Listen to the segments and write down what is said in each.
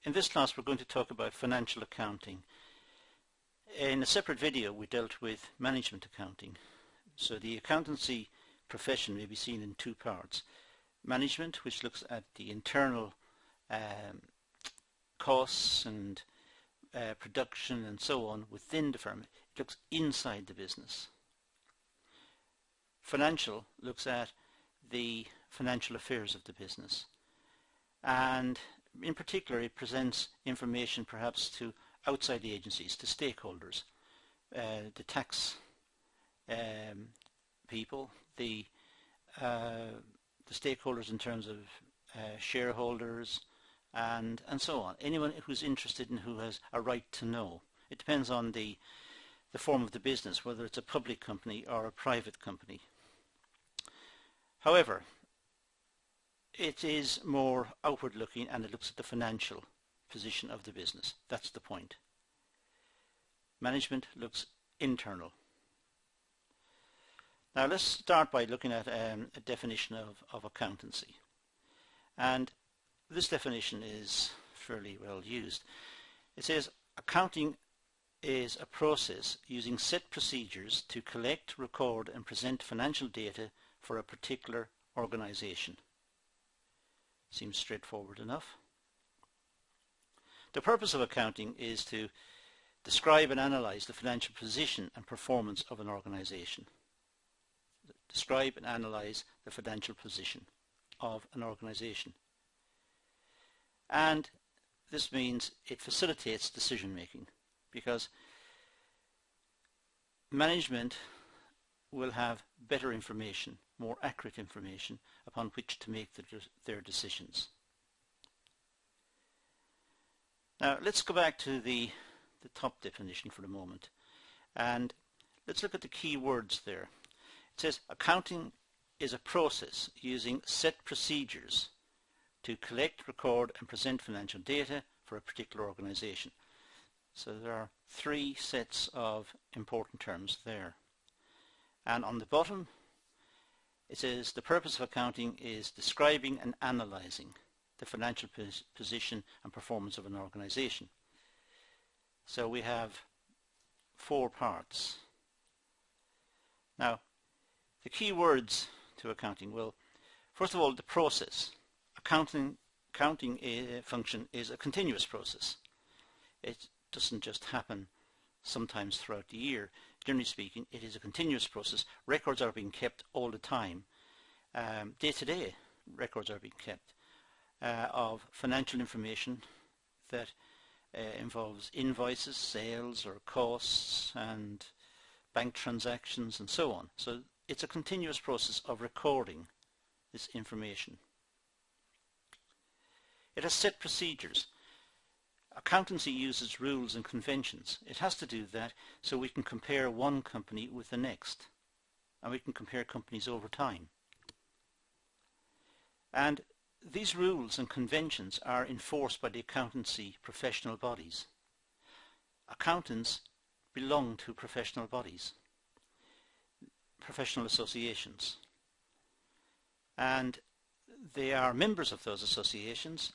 In this class we're going to talk about financial accounting. In a separate video we dealt with management accounting. So the accountancy profession may be seen in two parts. Management, which looks at the internal costs and production and so on within the firm. It looks inside the business. Financial looks at the financial affairs of the business, and in particular it presents information perhaps to outside the agencies, to stakeholders, the tax people, the stakeholders in terms of shareholders and so on. Anyone who's interested and who has a right to know. It depends on the form of the business, whether it's a public company or a private company. However, it is more outward looking and it looks at the financial position of the business. That's the point. Management looks internal. Now let's start by looking at a definition of accountancy. And this definition is fairly well used. It says accounting is a process using set procedures to collect, record and present financial data for a particular organization. Seems straightforward enough. The purpose of accounting is to describe and analyze the financial position and performance of an organization. Describe and analyze the financial position of an organization. And this means it facilitates decision making, because management will have better information, more accurate information upon which to make their decisions. Now let's go back to the top definition for a moment, and let's look at the key words there. It says accounting is a process using set procedures to collect, record and present financial data for a particular organization. So there are three sets of important terms there. And on the bottom it says the purpose of accounting is describing and analyzing the financial position and performance of an organization. So we have four parts. Now the key words to accounting, well, first of all, the process. Accounting function is a continuous process. It doesn't just happen sometimes throughout the year. Generally speaking, it is a continuous process. Records are being kept all the time. Day to day records are being kept of financial information that involves invoices, sales or costs and bank transactions and so on. So it's a continuous process of recording this information. It has set procedures. Accountancy uses rules and conventions. It has to do that so we can compare one company with the next, and we can compare companies over time. And these rules and conventions are enforced by the accountancy professional bodies. Accountants belong to professional bodies, professional associations, and they are members of those associations,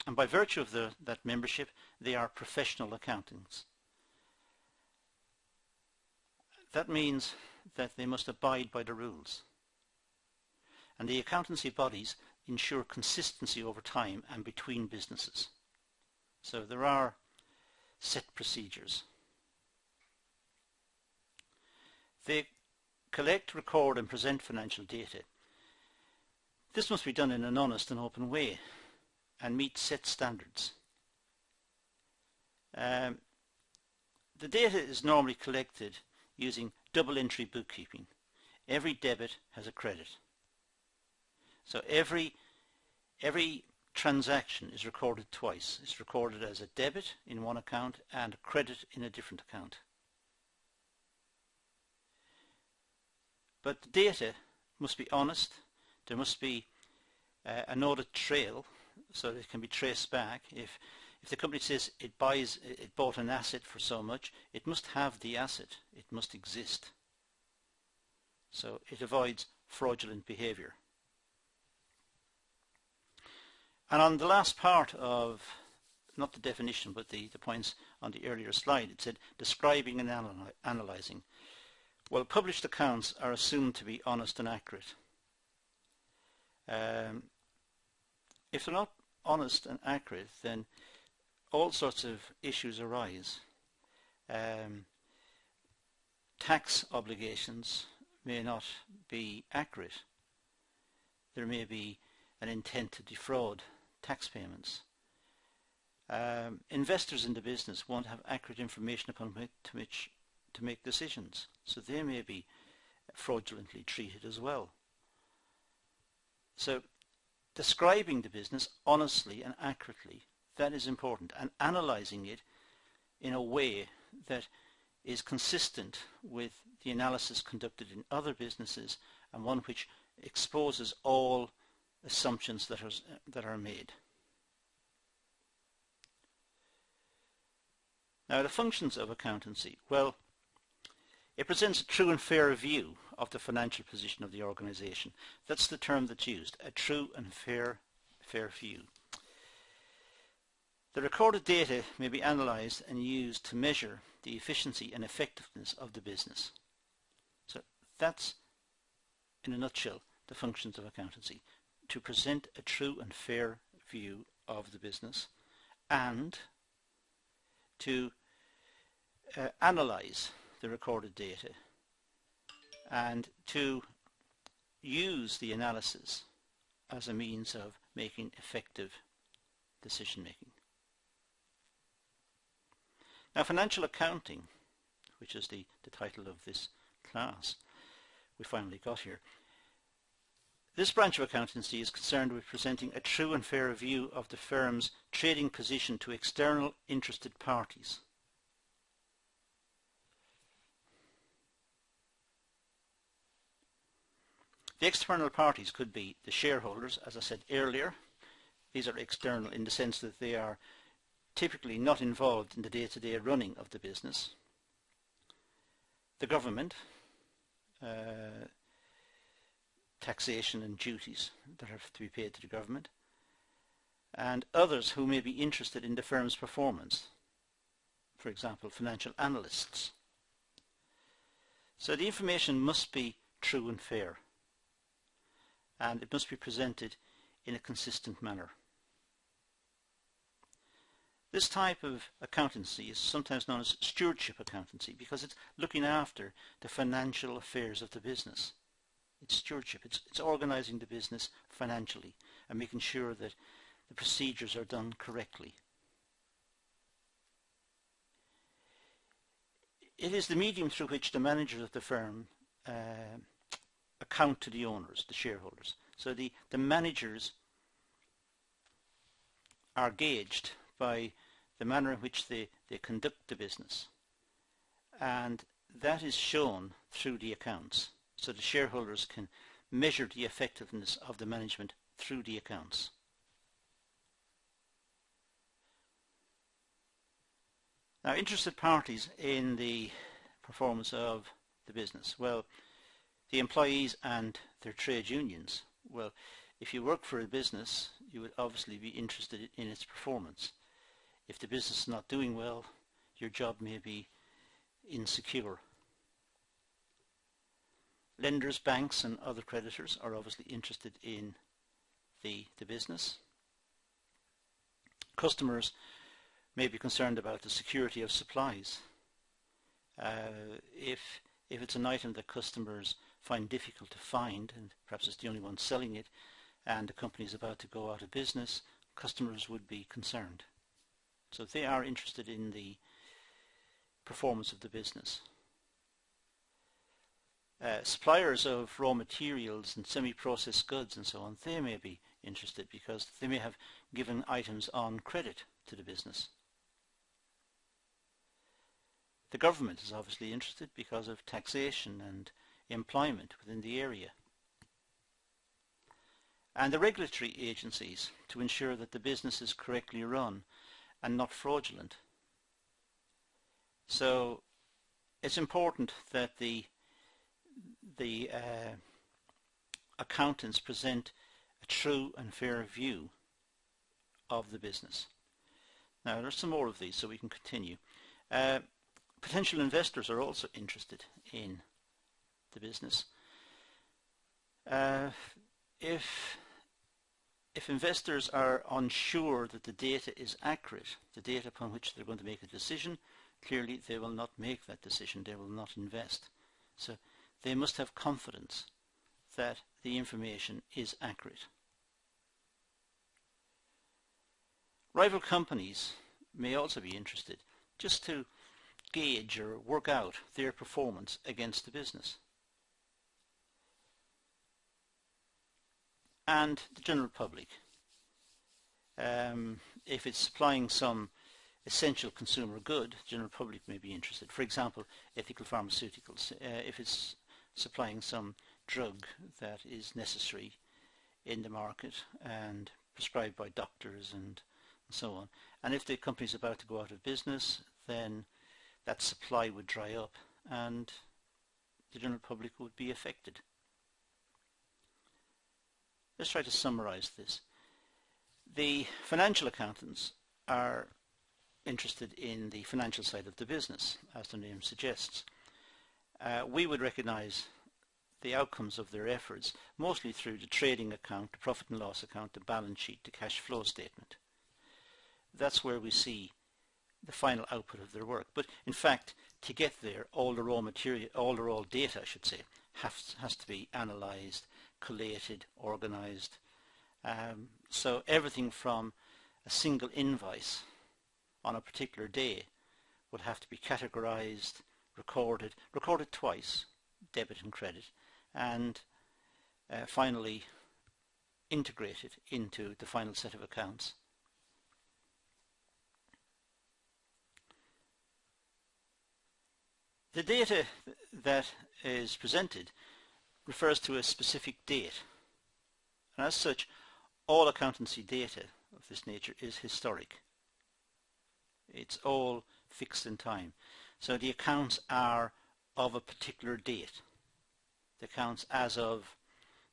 and by virtue of that membership they are professional accountants. That means that they must abide by the rules, and the accountancy bodies ensure consistency over time and between businesses. So there are set procedures. They collect, record and present financial data. This must be done in an honest and open way and meet set standards. The data is normally collected using double entry bookkeeping. Every debit has a credit. So every transaction is recorded twice. It's recorded as a debit in one account and a credit in a different account. But the data must be honest. There must be an audit trail so that it can be traced back. If the company says it bought an asset for so much, it must have the asset. It must exist. So it avoids fraudulent behavior. And on the last part of not the definition, but the points on the earlier slide. It said describing and analysing. Well, published accounts are assumed to be honest and accurate. If they're not honest and accurate, then all sorts of issues arise. Tax obligations may not be accurate. There may be an intent to defraud tax payments. Investors in the business won't have accurate information upon which to make decisions, so they may be fraudulently treated as well. So describing the business honestly and accurately, that is important, and analysing it in a way that is consistent with the analysis conducted in other businesses and one which exposes all assumptions that are made. Now, the functions of accountancy. Well, it presents a true and fair view of the financial position of the organisation. That's the term that's used, a true and fair view. The recorded data may be analysed and used to measure the efficiency and effectiveness of the business. So that's, in a nutshell, the functions of accountancy: to present a true and fair view of the business, and to analyse the recorded data, and to use the analysis as a means of making effective decision making. Now, financial accounting, which is the title of this class we finally got here, this branch of accountancy is concerned with presenting a true and fair view of the firm's trading position to external interested parties. The external parties could be the shareholders, as I said earlier. These are external in the sense that they are typically not involved in the day-to-day running of the business. The government, taxation and duties that have to be paid to the government, and others who may be interested in the firm's performance, for example, financial analysts. So the information must be true and fair, and it must be presented in a consistent manner. This type of accountancy is sometimes known as stewardship accountancy because it's looking after the financial affairs of the business. It's stewardship. It's organising the business financially and making sure that the procedures are done correctly. It is the medium through which the managers of the firm account to the owners, the shareholders. So the managers are gauged by the manner in which they conduct the business, and that is shown through the accounts. So the shareholders can measure the effectiveness of the management through the accounts. Now, interested parties in the performance of the business. Well, the employees and their trade unions. Well, if you work for a business, you would obviously be interested in its performance. If the business is not doing well, your job may be insecure. Lenders, banks and other creditors are obviously interested in the business. Customers may be concerned about the security of supplies. If it's an item that customers find difficult to find, and perhaps it's the only one selling it, and the company is about to go out of business, customers would be concerned. So they are interested in the performance of the business. Suppliers of raw materials and semi-processed goods and so on, they may be interested because they may have given items on credit to the business. The government is obviously interested because of taxation and employment within the area. And the regulatory agencies to ensure that the business is correctly run and not fraudulent. So it's important that the accountants present a true and fair view of the business. Now there's some more of these, so we can continue. Potential investors are also interested in the business. If investors are unsure that the data is accurate, the data upon which they're going to make a decision, clearly they will not make that decision, they will not invest. So they must have confidence that the information is accurate. Rival companies may also be interested just to gauge or work out their performance against the business. And the general public. If it's supplying some essential consumer good, the general public may be interested. For example, ethical pharmaceuticals. If it's supplying some drug that is necessary in the market and prescribed by doctors and so on. And if the company is about to go out of business, then that supply would dry up and the general public would be affected. Let's try to summarize this. The financial accountants are interested in the financial side of the business, as the name suggests. We would recognize the outcomes of their efforts mostly through the trading account, the profit and loss account, the balance sheet, the cash flow statement. That's where we see the final output of their work. But in fact, to get there, all the raw material, all the raw data, I should say, has to be analyzed, collated, organized. So everything from a single invoice on a particular day will have to be categorized, recorded twice, debit and credit, and finally integrated into the final set of accounts. The data that is presented refers to a specific date, and as such all accountancy data of this nature is historic. It's all fixed in time. So the accounts are of a particular date. The accounts as of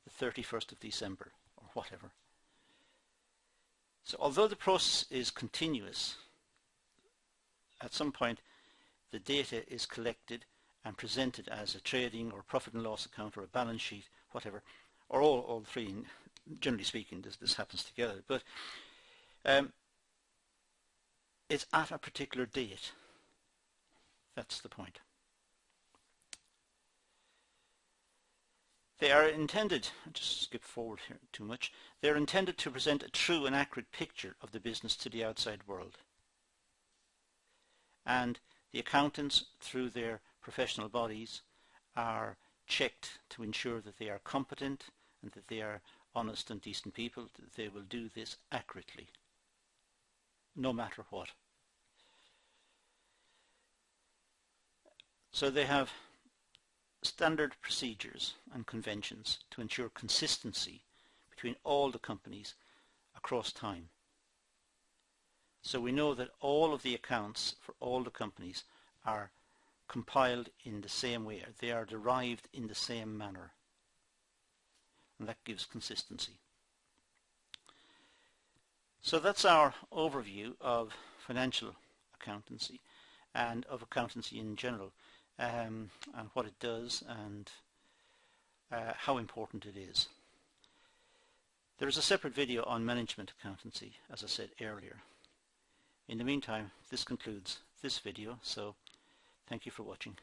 the 31st of December or whatever. So although the process is continuous, at some point the data is collected and presented as a trading or profit and loss account or a balance sheet, whatever, or all three. Generally speaking, this happens together, but it's at a particular date. That's the point. They are intended, I'll just skip forward here too much, they're intended to present a true and accurate picture of the business to the outside world. And the accountants, through their professional bodies, are checked to ensure that they are competent and that they are honest and decent people, that they will do this accurately, no matter what. So they have standard procedures and conventions to ensure consistency between all the companies across time. So we know that all of the accounts for all the companies are compiled in the same way. They are derived in the same manner. And that gives consistency. So that's our overview of financial accountancy and of accountancy in general, and what it does and how important it is. There is a separate video on management accountancy, as I said earlier. In the meantime, this concludes this video, so thank you for watching.